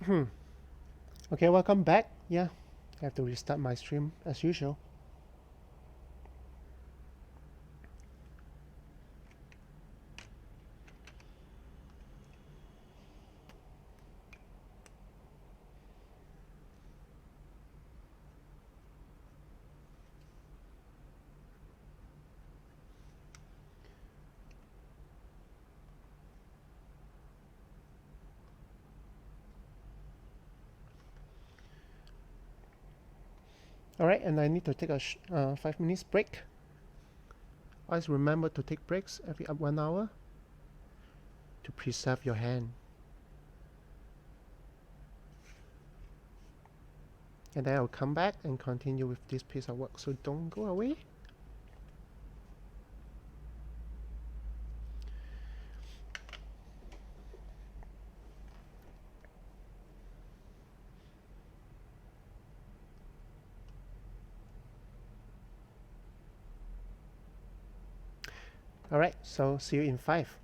Okay, welcome back. Yeah, I have to restart my stream as usual. All right, and I need to take a 5 minutes break. Always remember to take breaks every 1 hour to preserve your hand. And then I'll come back and continue with this piece of work. So don't go away. All right, so see you in 5.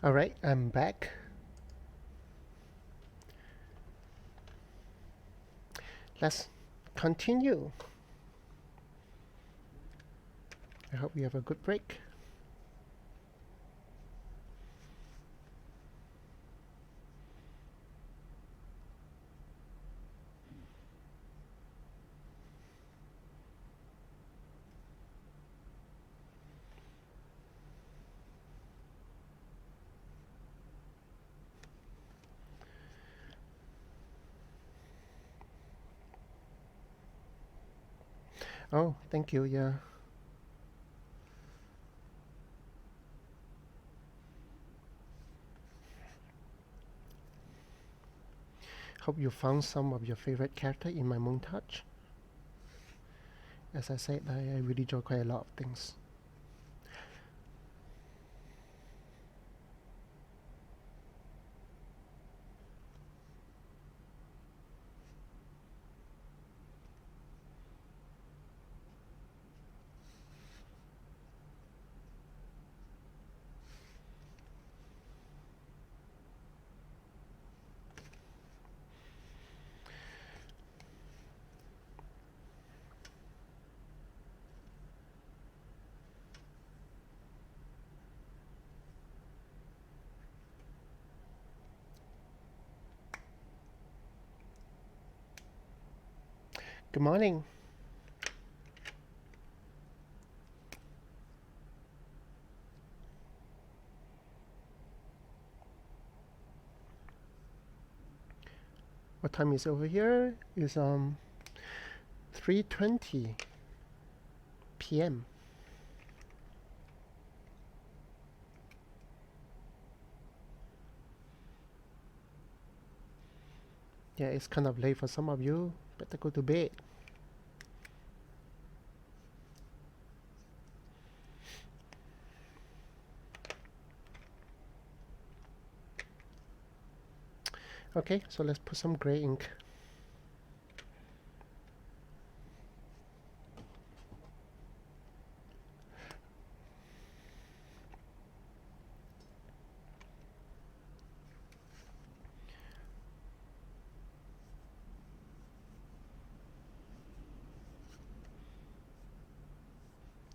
Alright, I'm back. Let's continue. I hope you have a good break. Oh, thank you, yeah. Hope you found some of your favorite character in my montage. As I said, I really enjoy quite a lot of things. Good morning. What time is it over here? It's 3:20 p.m. Yeah, it's kind of late for some of you. Better go to bed. Okay, so let's put some gray ink.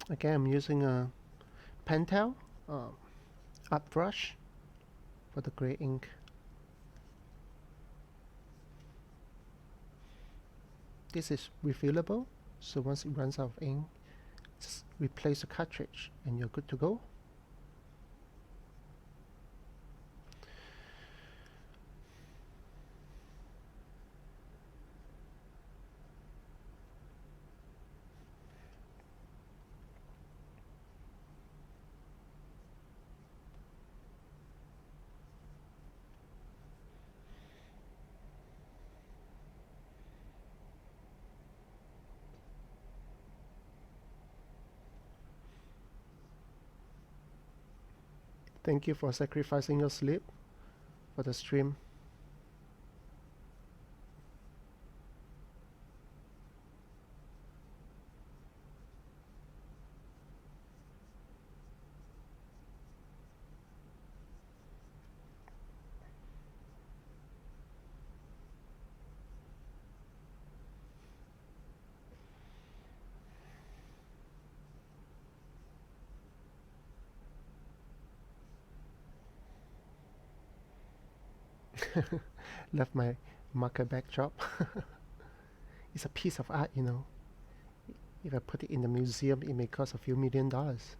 Again, I'm using a Pentel art brush for the gray ink. This is refillable, so once it runs out of ink, just replace the cartridge and you're good to go. Thank you for sacrificing your sleep for the stream. Left my marker backdrop. It's a piece of art, you know. If I put it in the museum, it may cost a few $1,000,000.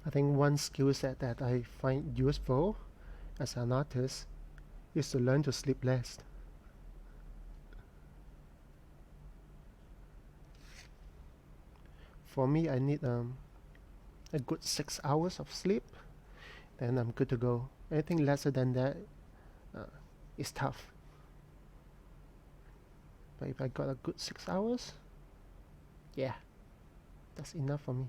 I think one skill set that I find useful as an artist is to learn to sleep less. For me, I need a good 6 hours of sleep, then I'm good to go. Anything lesser than that uh, is tough. But if I got a good 6 hours, yeah, that's enough for me.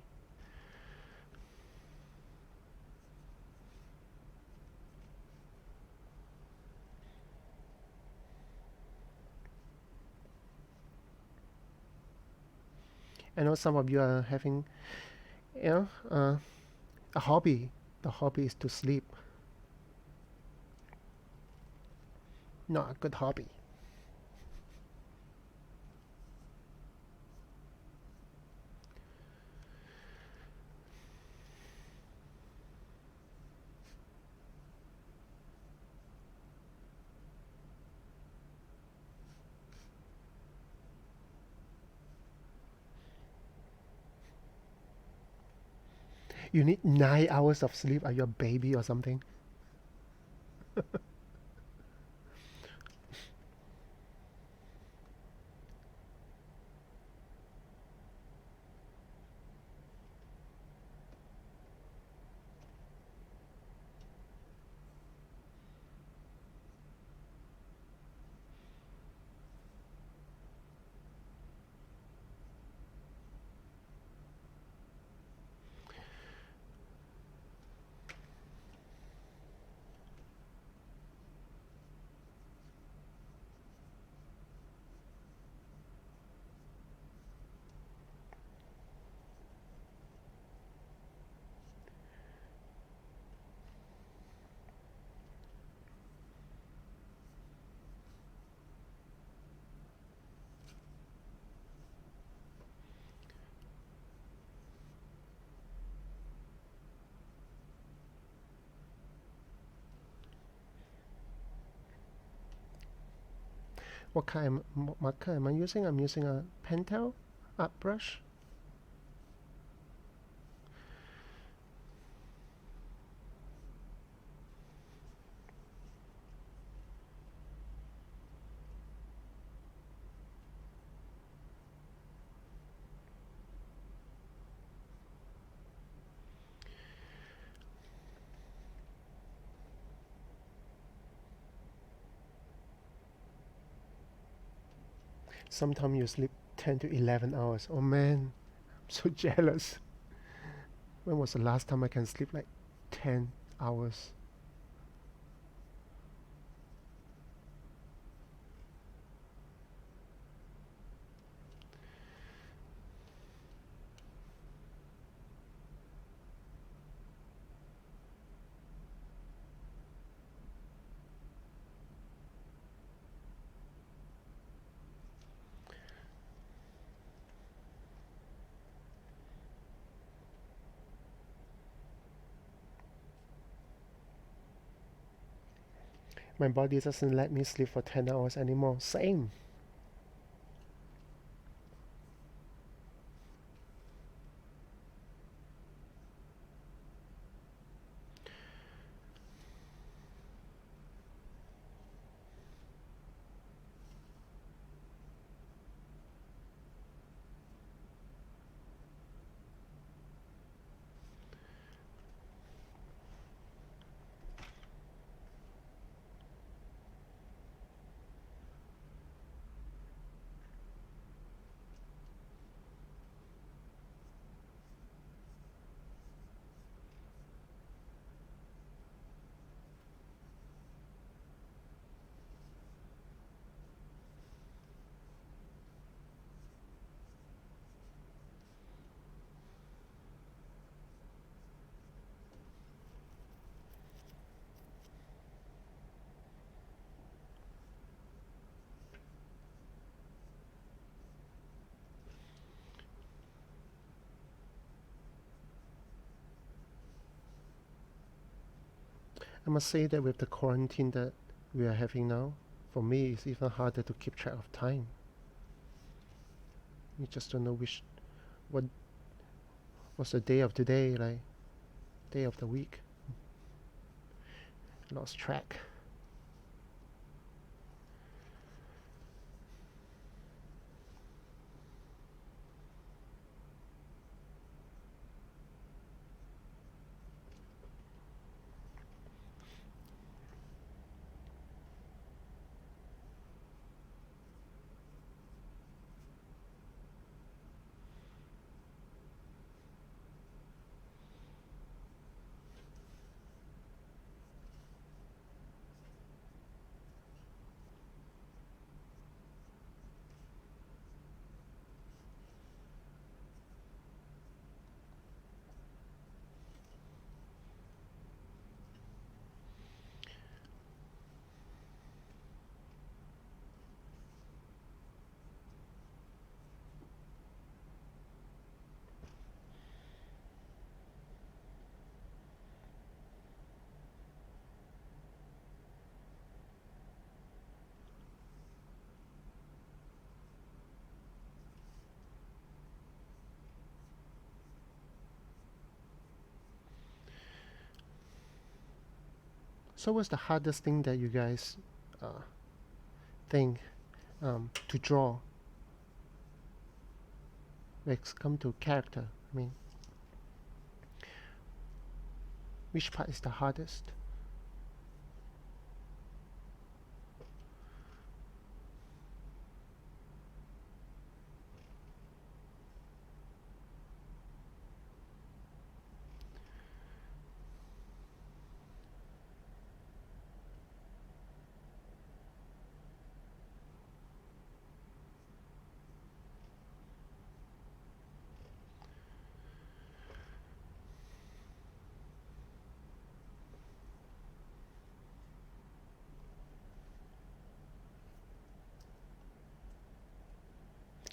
I know some of you are having, you know, a hobby. The hobby is to sleep. Not a good hobby. You need 9 hours of sleep. Are you a baby or something? What kind of marker am I using? I'm using a Pentel art brush. Sometimes you sleep 10 to 11 hours. Oh man, I'm so jealous. When was the last time I can sleep like 10 hours? My body doesn't let me sleep for 10 hours anymore. Same. I must say that with the quarantine that we are having now, for me it's even harder to keep track of time. You just don't know what was the day of today like. day of the week. Lost track. So what's the hardest thing that you guys think to draw when it's come to character? I mean, which part is the hardest?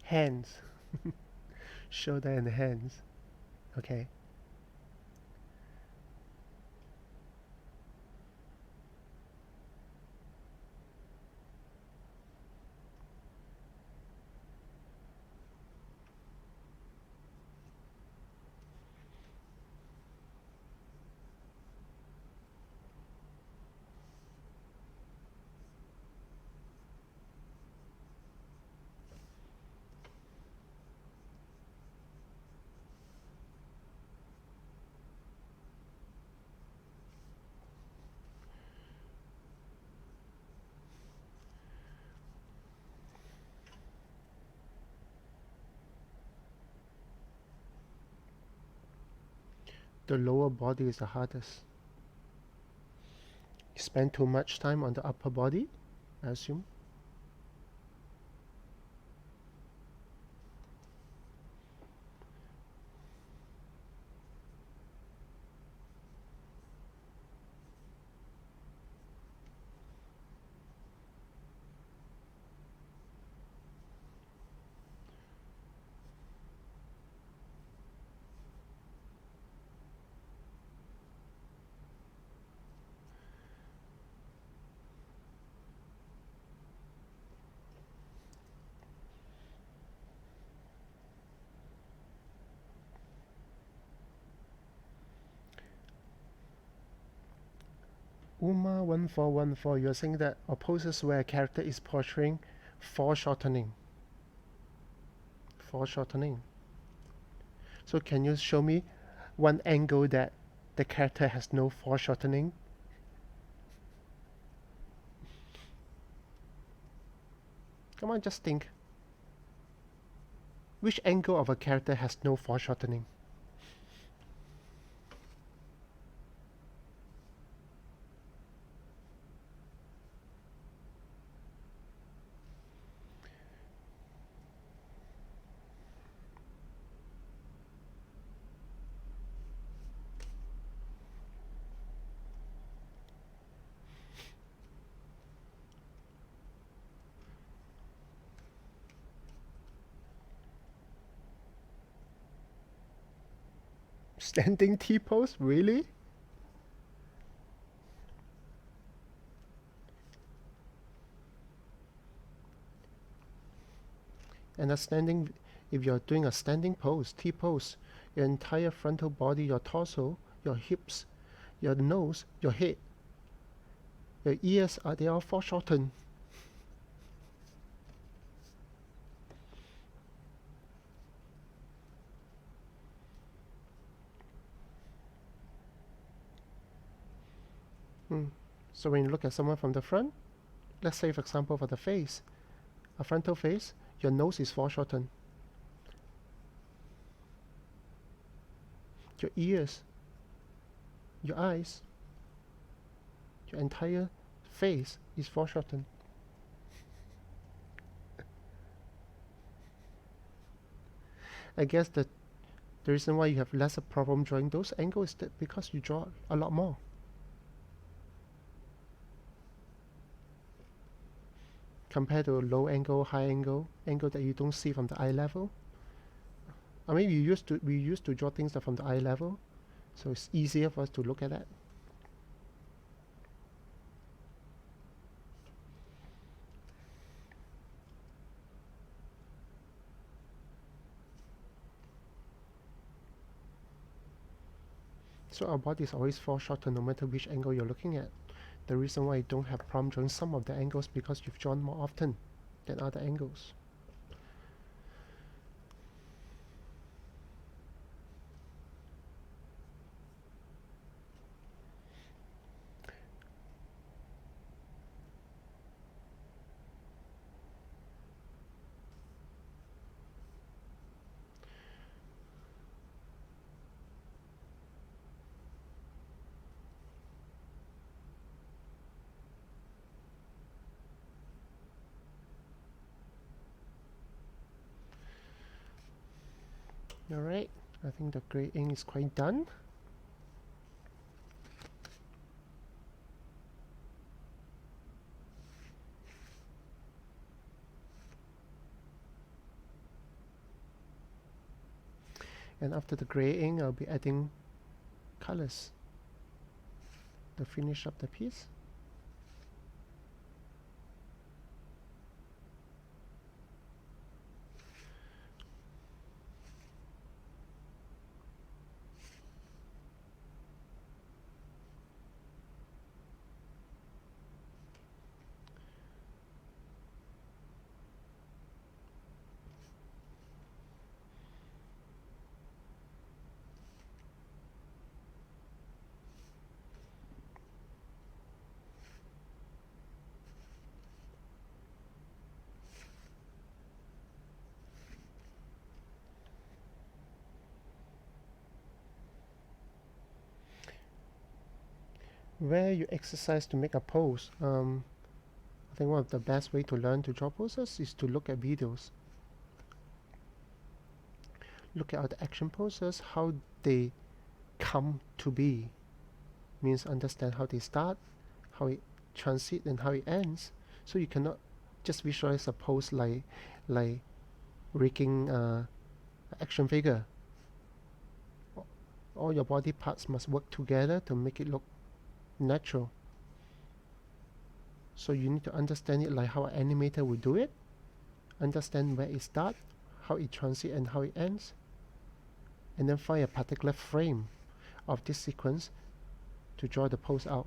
Hands. Shoulder and hands. Okay. The lower body is the hardest. You spend too much time on the upper body, I assume. Uma1414, you're saying that opposes where a character is portraying foreshortening. Foreshortening. So can you show me one angle that the character has no foreshortening? Come on, just think. Which angle of a character has no foreshortening? Standing T-pose? Really? And a standing, if you're doing a standing pose, T-pose, your entire frontal body, your torso your hips, your nose, your head, your ears, they all foreshortened. So when you look at someone from the front, let's say for example for the face, a frontal face, your nose is foreshortened. Your ears, your eyes, your entire face is foreshortened. I guess the reason why you have lesser problem drawing those angles is that because you draw a lot more. Compared to a low angle, high angle that you don't see from the eye level. I mean, we used to draw things from the eye level, so it's easier for us to look at that. So our body is always foreshortened no matter which angle you're looking at. The reason why you don't have problem drawing some of the angles because you've drawn more often than other angles. Alright, I think the grey ink is quite done. And after the grey ink, I'll be adding colors to finish up the piece. Where you exercise to make a pose, I think one of the best way to learn to draw poses is to look at videos. Look at all the action poses, how they come to be. Means understand how they start, how it transit, and how it ends. So you cannot just visualize a pose like rigging an action figure. All your body parts must work together to make it look natural. So you need to understand it like how an animator would do it. Understand where it starts, how it transits, and how it ends. And then find a particular frame of this sequence to draw the pose out.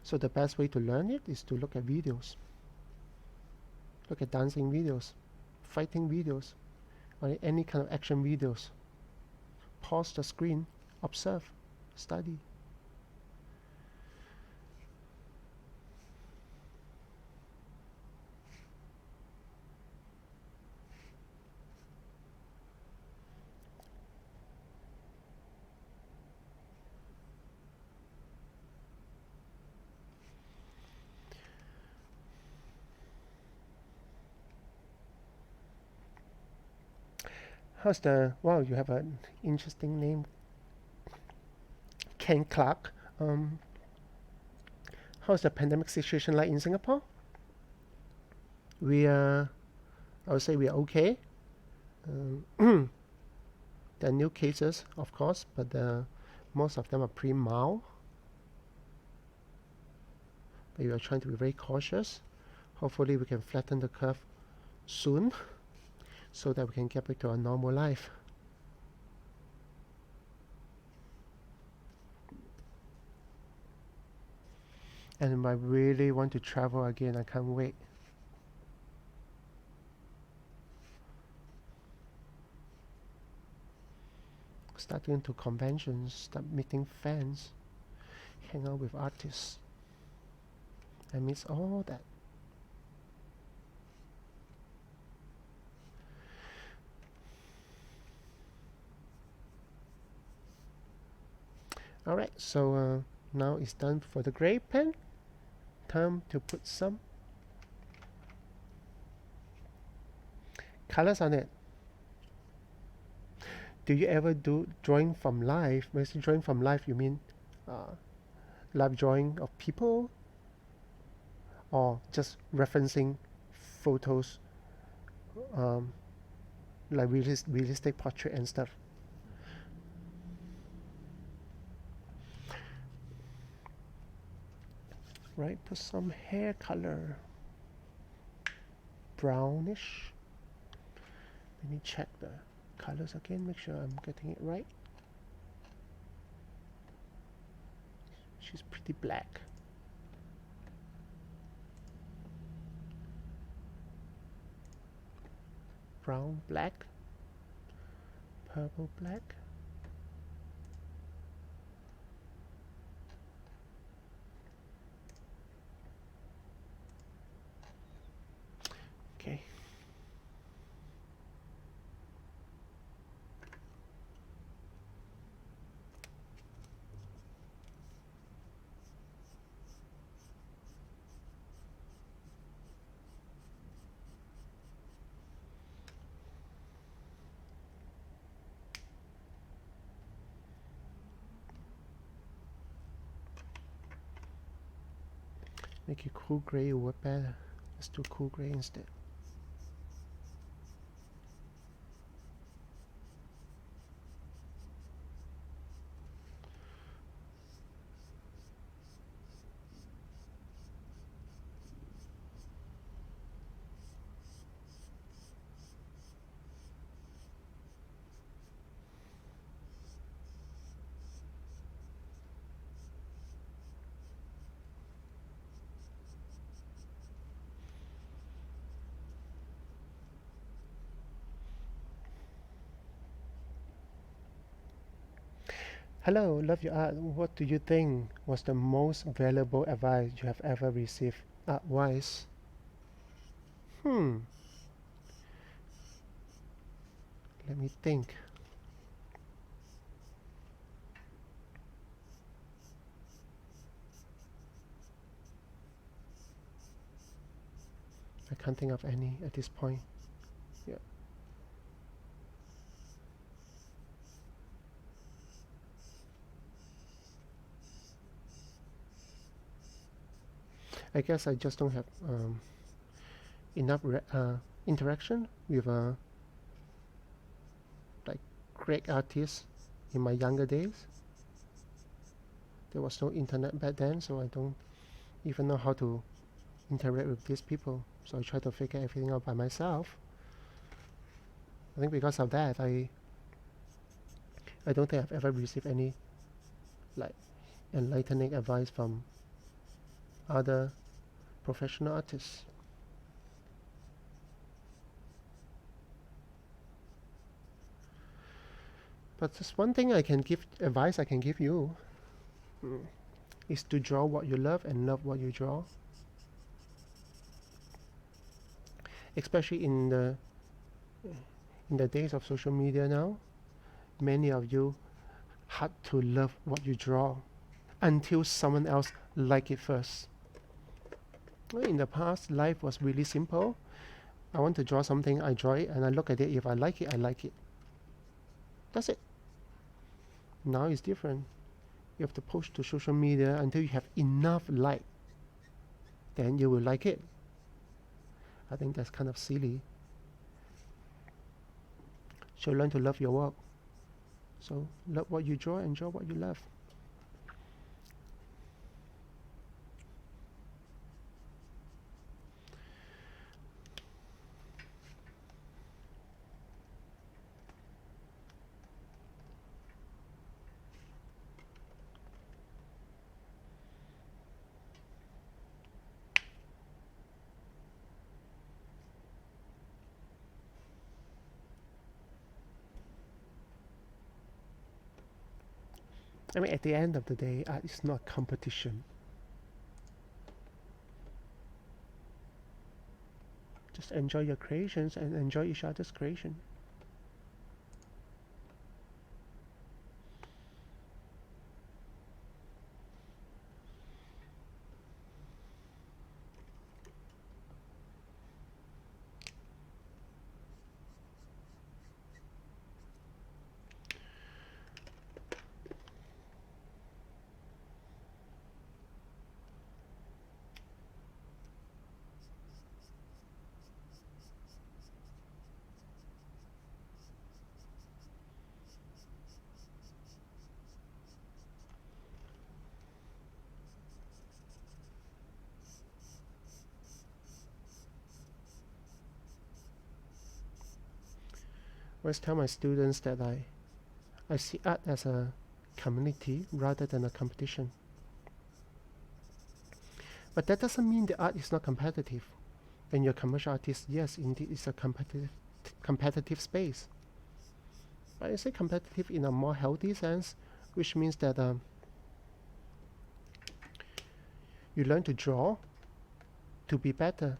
So the best way to learn it is to look at videos. Look at dancing videos, fighting videos, or any kind of action videos. Pause the screen, observe, study. How's the, wow, you have an interesting name, Ken Clark. How's the pandemic situation like in Singapore? I would say we are okay. There are new cases, of course, but most of them are pretty mild. But we are trying to be very cautious. Hopefully we can flatten the curve soon. so that we can get back to our normal life. And I really want to travel again. I can't wait. Start going to conventions, start meeting fans, hang out with artists. I miss all that. Alright, so now it's done for the gray pen. Time to put some colors on it. Do you ever do drawing from life? When you say drawing from life, you mean live drawing of people, or just referencing photos, like realistic portrait and stuff? Right, put some hair color, brownish. Let me check the colors again, make sure I'm getting it right. She's pretty black. Brown, black, purple, black. Okay. Make it cool gray will work better. Let's do cool gray instead. Hello, love your art. What do you think was the most valuable advice you have ever received art-wise? Let me think. I can't think of any at this point. Yeah. I guess I just don't have enough interaction with like great artists in my younger days. There was no internet back then, so I don't even know how to interact with these people. So I try to figure everything out by myself. I think because of that, I don't think I've ever received any like enlightening advice from other professional artists. But there's one thing I can give advice I can give you is to draw what you love and love what you draw. Especially in the days of social media now, many of you had to love what you draw until someone else like it first. In the past, life was really simple. I want to draw something, I draw it, and I look at it. If I like it, I like it. That's it. Now it's different. You have to post to social media until you have enough like, then you will like it. I think that's kind of silly. So learn to love your work. So love what you draw and draw what you love. I mean, at the end of the day, art is not a competition. Just enjoy your creations and enjoy each other's creation. I always tell my students that I see art as a community rather than a competition. But that doesn't mean the art is not competitive. When you're a commercial artist, yes, indeed, it's a competitive space. But I say competitive in a more healthy sense, which means that you learn to draw to be better,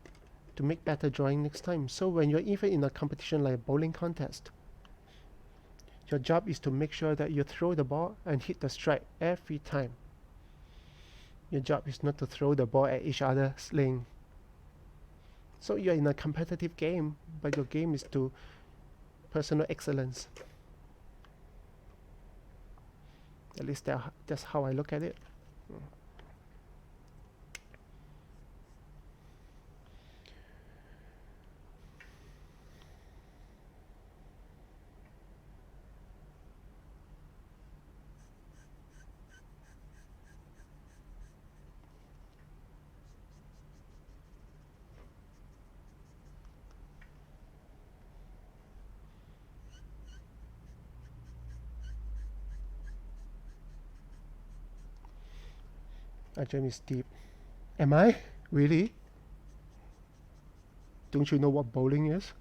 to make better drawing next time. So when you're even in a competition like a bowling contest, your job is to make sure that you throw the ball and hit the strike every time. Your job is not to throw the ball at each other's lane. So you're in a competitive game, but your game is to personal excellence. At least that's how I look at it. Ajahn is deep. Am I? Really? Don't you know what bowling is?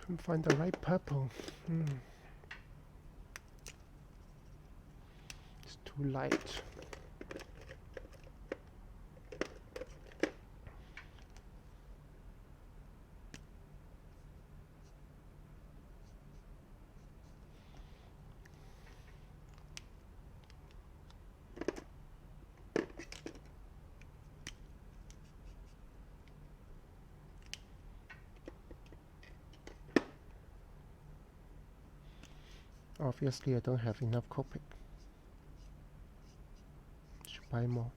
Couldn't find the right purple. It's too light. Obviously, I don't have enough Copic. Should buy more.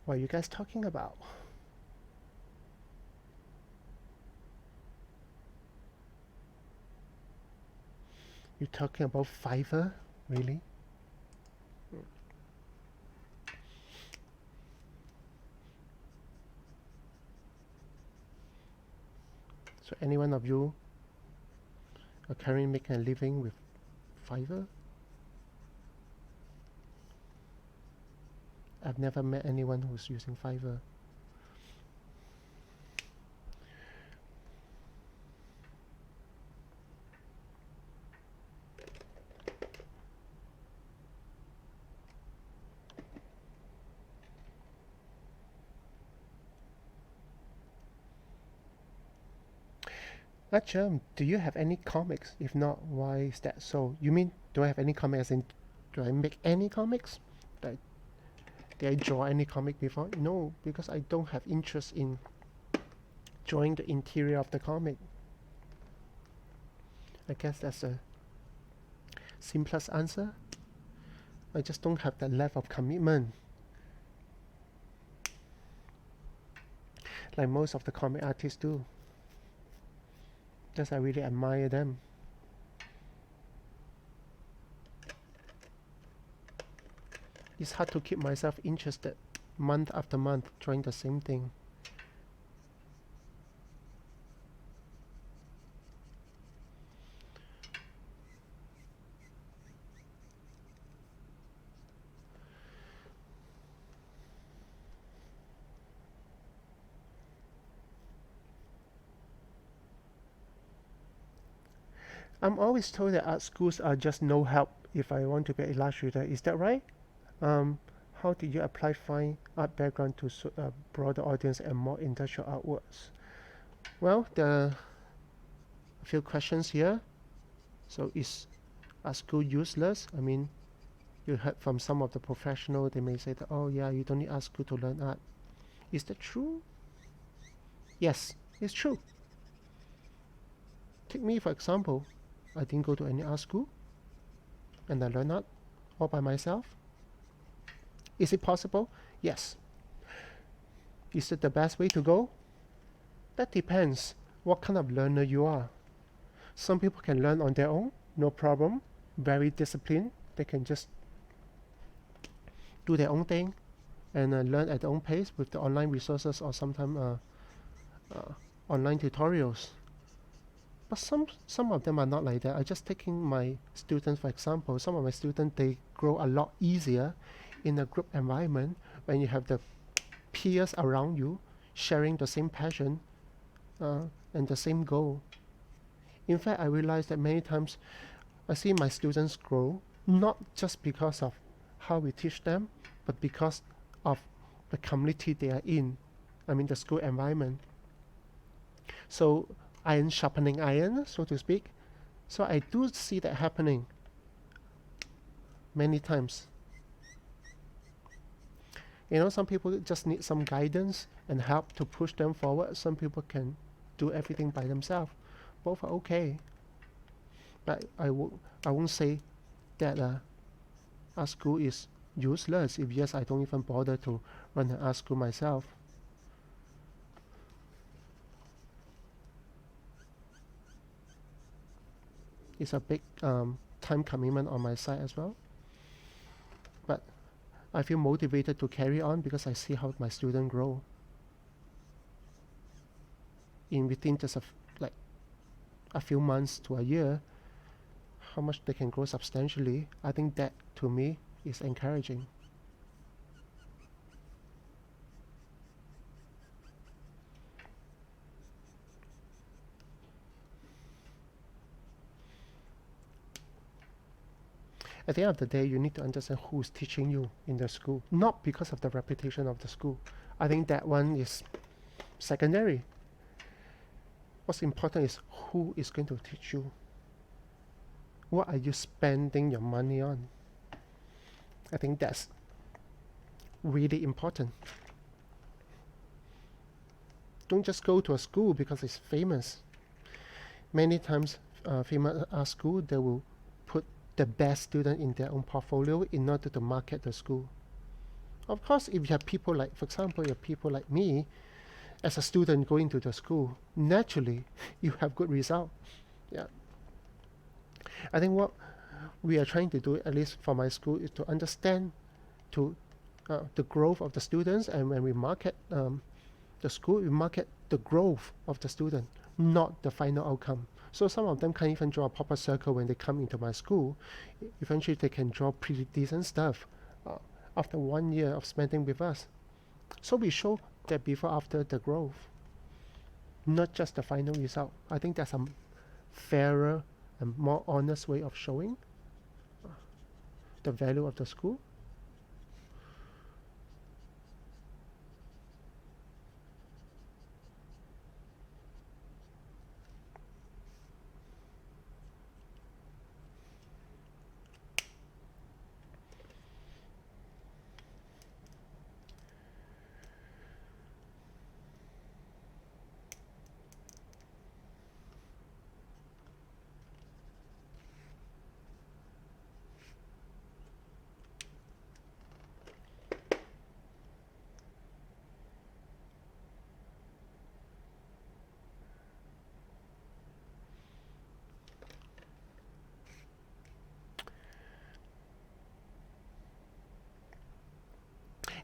What are you guys talking about? You talking about Fiverr? Really? So any one of you are currently making a living with Fiverr? I've never met anyone who's using Fiverr. Actually, do you have any comics? If not, why is that so? You mean, do I have any comics as in, do I make any comics? Like, did I draw any comic before? No, because I don't have interest in drawing the interior of the comic. I guess that's the simplest answer. I just don't have that level of commitment. Like most of the comic artists do. Because I really admire them. It's hard to keep myself interested month after month trying the same thing. I'm always told that art schools are just no help if I want to be an illustrator. Is that right? How did you apply fine art background to suit a broader audience and more industrial artworks? Well, there are a few questions here. So is art school useless? I mean, you heard from some of the professionals, they may say that, oh yeah, you don't need art school to learn art. Is that true? Yes, it's true. Take me for example. I didn't go to any art school and I learned art all by myself. Is it possible? Yes. Is it the best way to go? That depends what kind of learner you are. Some people can learn on their own, no problem, very disciplined. They can just do their own thing and learn at their own pace with the online resources or sometimes online tutorials. But some of them are not like that. I just taking my students for example. Some of my students, they grow a lot easier in a group environment when you have the peers around you sharing the same passion and the same goal. In fact, I realized that many times I see my students grow not just because of how we teach them, but because of the community they are in. I mean the school environment. So iron sharpening iron, so to speak. So I do see that happening many times. You know, some people just need some guidance and help to push them forward. Some people can do everything by themselves. Both are okay. But I won't say that art school is useless. If yes, I don't even bother to run an art school myself. It's a big time commitment on my side as well. But I feel motivated to carry on because I see how my students grow. In within just like a few months to a year, how much they can grow substantially. I think that to me is encouraging. At the end of the day, you need to understand who is teaching you in the school, not because of the reputation of the school. I think that one is secondary. What's important is who is going to teach you. What are you spending your money on? I think that's really important. Don't just go to a school because it's famous. Many times, famous school, they will put the best student in their own portfolio in order to market the school. Of course, if you have people like, for example, you have people like me, as a student going to the school, naturally, you have good result. Yeah. I think what we are trying to do, at least for my school, is to understand the growth of the students, and when we market the school, we market the growth of the student, not the final outcome. So some of them can't even draw a proper circle when they come into my school. Eventually, they can draw pretty decent stuff after 1 year of spending with us. So we show that before, after the growth, not just the final result. I think that's a fairer and more honest way of showing the value of the school.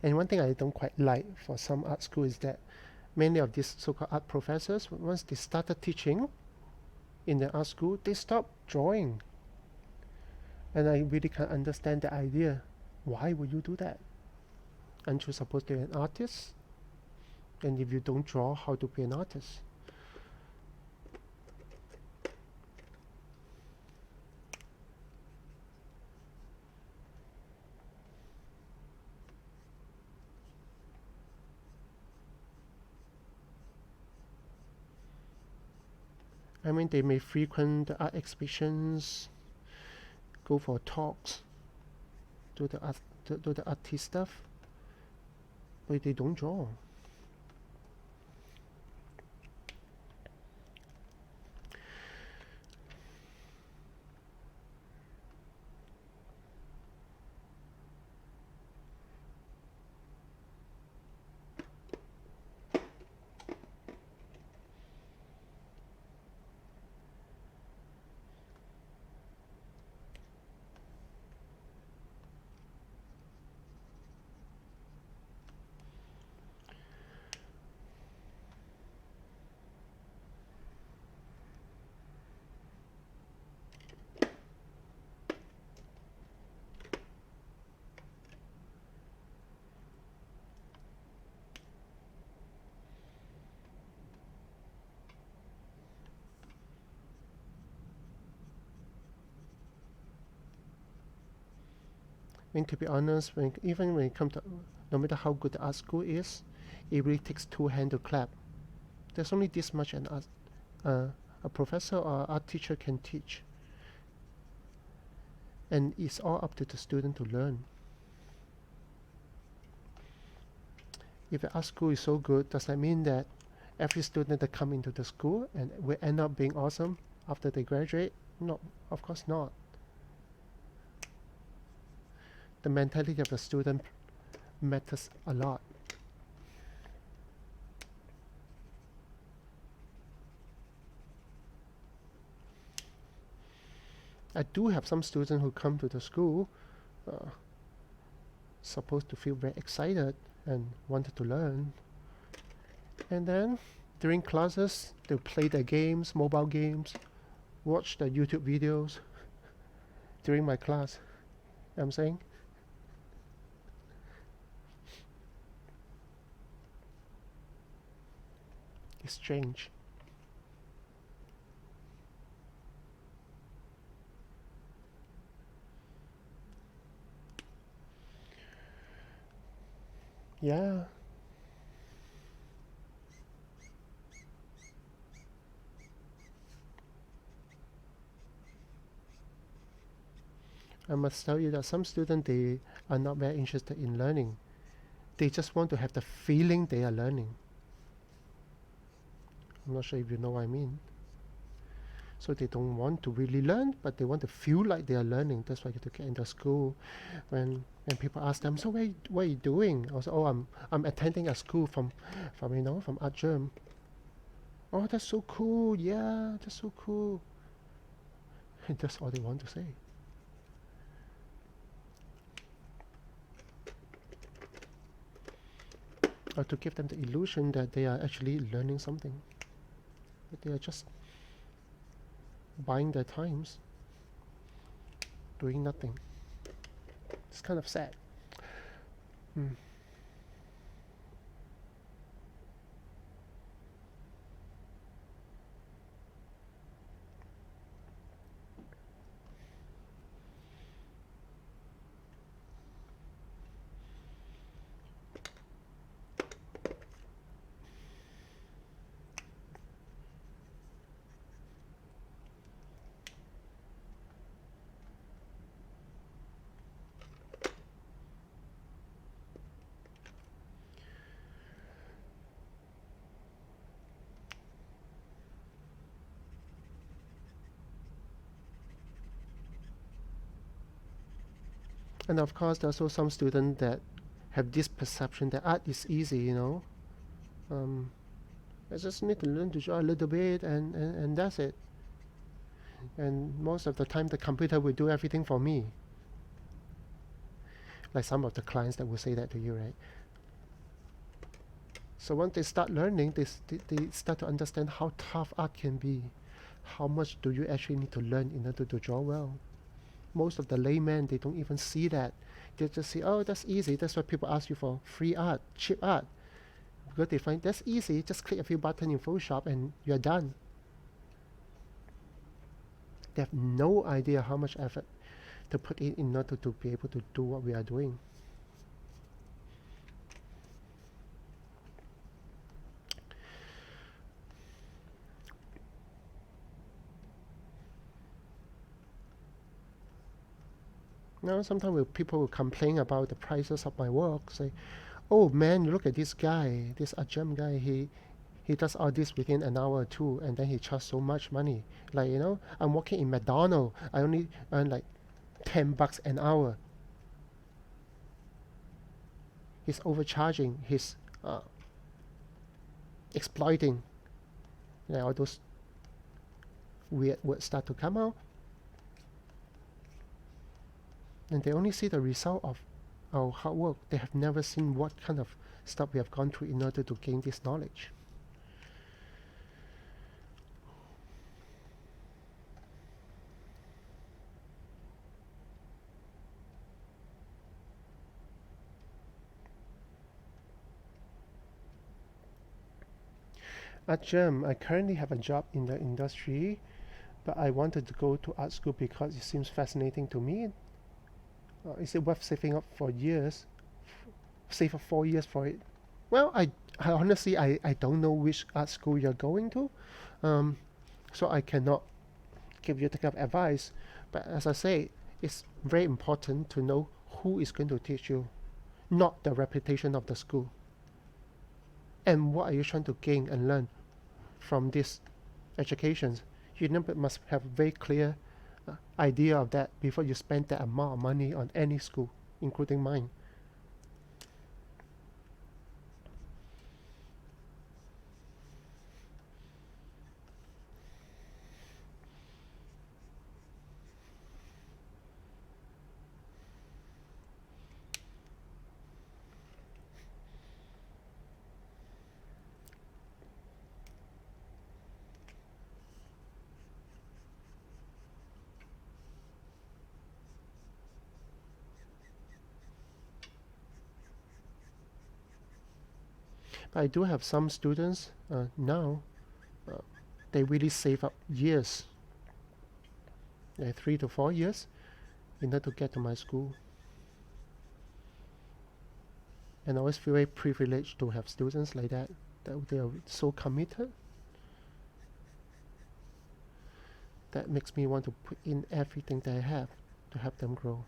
And one thing I don't quite like for some art school is that many of these so-called art professors, once they started teaching in the art school, they stop drawing. And I really can't understand the idea. Why would you do that? Aren't you supposed to be an artist? And if you don't draw, how to be an artist? I mean, they may frequent the art exhibitions, go for talks, do the artist stuff, but they don't draw. I mean, to be honest, even when it comes to, no matter how good the art school is, it really takes two hands to clap. There's only this much a professor or art teacher can teach. And it's all up to the student to learn. If the art school is so good, does that mean that every student that come into the school and will end up being awesome after they graduate? No, of course not. The mentality of the student matters a lot. I do have some students who come to the school supposed to feel very excited and wanted to learn. And then during classes, they'll play their games, mobile games, watch the YouTube videos during my class. You know what I'm saying? It's strange. Yeah. I must tell you that some students, they are not very interested in learning. They just want to have the feeling they are learning. I'm not sure if you know what I mean. So they don't want to really learn, but they want to feel like they are learning. That's why you have to get into school. When people ask them, so what are you doing? I say, oh, I'm attending a school from Art Germ. Oh, that's so cool. Yeah, that's so cool. And that's all they want to say. Or to give them the illusion that they are actually learning something. But they are just buying their times, doing nothing. It's kind of sad. Mm. And of course, there are also some students that have this perception that art is easy, Um, I just need to learn to draw a little bit and that's it. And most of the time, the computer will do everything for me. Like some of the clients that will say that to you, right? So once they start learning, they start to understand how tough art can be. How much do you actually need to learn in order to draw well? Most of the laymen, they don't even see that. They just say, oh, that's easy. That's why people ask you for free art, cheap art. Because they find that's easy. Just click a few buttons in Photoshop and you're done. They have no idea how much effort to put in order to be able to do what we are doing. Now, sometimes people will complain about the prices of my work. Say, "Oh man, look at this guy, this Ajam guy. He does all this within an hour or two, and then he charges so much money. Like I'm working in McDonald's. I only earn like $10 an hour. He's overcharging. He's exploiting." All those weird words start to come out, and they only see the result of our hard work. They have never seen what kind of stuff we have gone through in order to gain this knowledge. At GEM, I currently have a job in the industry, but I wanted to go to art school because it seems fascinating to me. Is it worth saving up for years? Save up 4 years for it? Well, I honestly, I don't know which art school you're going to, um, so I cannot give you the kind of advice. But as I say, it's very important to know who is going to teach you, not the reputation of the school. And what are you trying to gain and learn from this education? You must have a very clear idea of that before you spend that amount of money on any school, including mine. But I do have some students now, uh, they really save up years, 3 to 4 years, in order to get to my school. And I always feel very privileged to have students like that they are so committed. That makes me want to put in everything that I have to help them grow.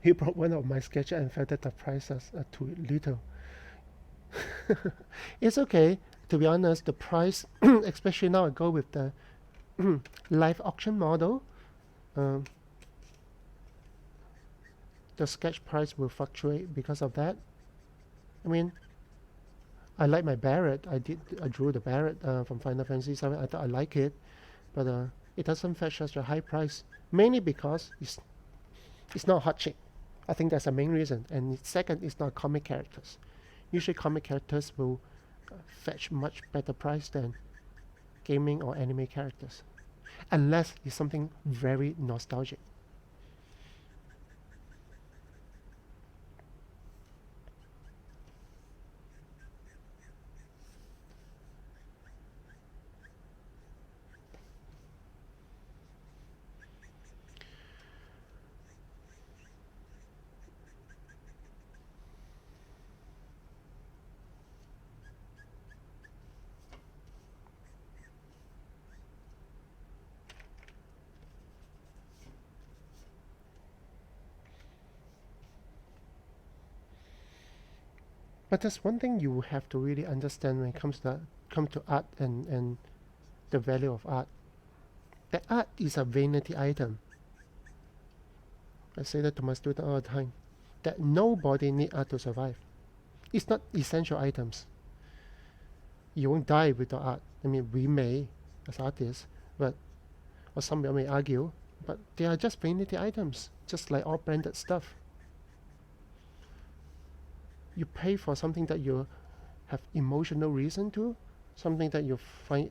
He brought one of my sketches and felt that the prices are too little. It's okay. To be honest, the price, especially now I go with the live auction model, um, the sketch price will fluctuate because of that. I mean, I like my Barrett. I drew the Barrett from Final Fantasy VII. I thought I like it, but it doesn't fetch such a high price. Mainly because it's not hot chick. I think that's the main reason. And second, it's not comic characters. Usually comic characters will fetch much better price than gaming or anime characters. Unless it's something very nostalgic. But there's one thing you have to really understand when it comes to art and the value of art. That art is a vanity item. I say that to my students all the time. That nobody need art to survive. It's not essential items. You won't die without art. I mean, we may, as artists, but or some people may argue, but they are just vanity items, just like all branded stuff. You pay for something that you have emotional reason to, something that you find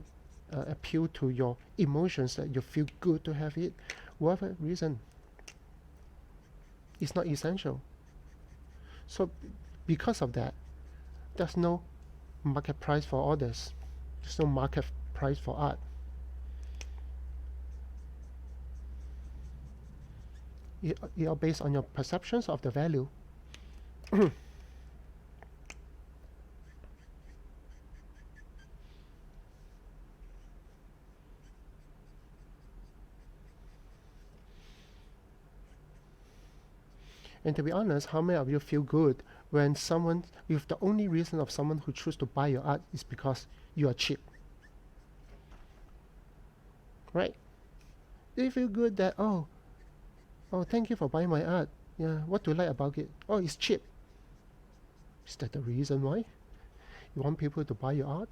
appeal to your emotions, that you feel good to have it, whatever reason. It's not essential. So because of that, there's no market price for all this. There's no market price for art. You are based on your perceptions of the value. And to be honest, how many of you feel good when someone, if the only reason of someone who chooses to buy your art is because you are cheap? Right? Do you feel good that, oh, thank you for buying my art. Yeah, what do you like about it? Oh, it's cheap. Is that the reason why? You want people to buy your art?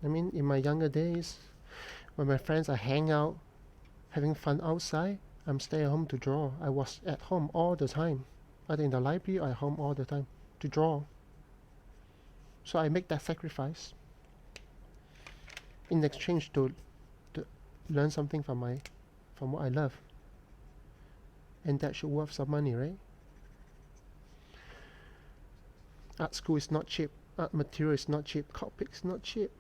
I mean, in my younger days, when my friends are hanging out, having fun outside, I'm staying at home to draw. I was at home all the time, either in the library or at home all the time to draw. So I make that sacrifice in exchange to learn something from what I love, and that should worth some money, right? Art school is not cheap. Art material is not cheap. Copics is not cheap.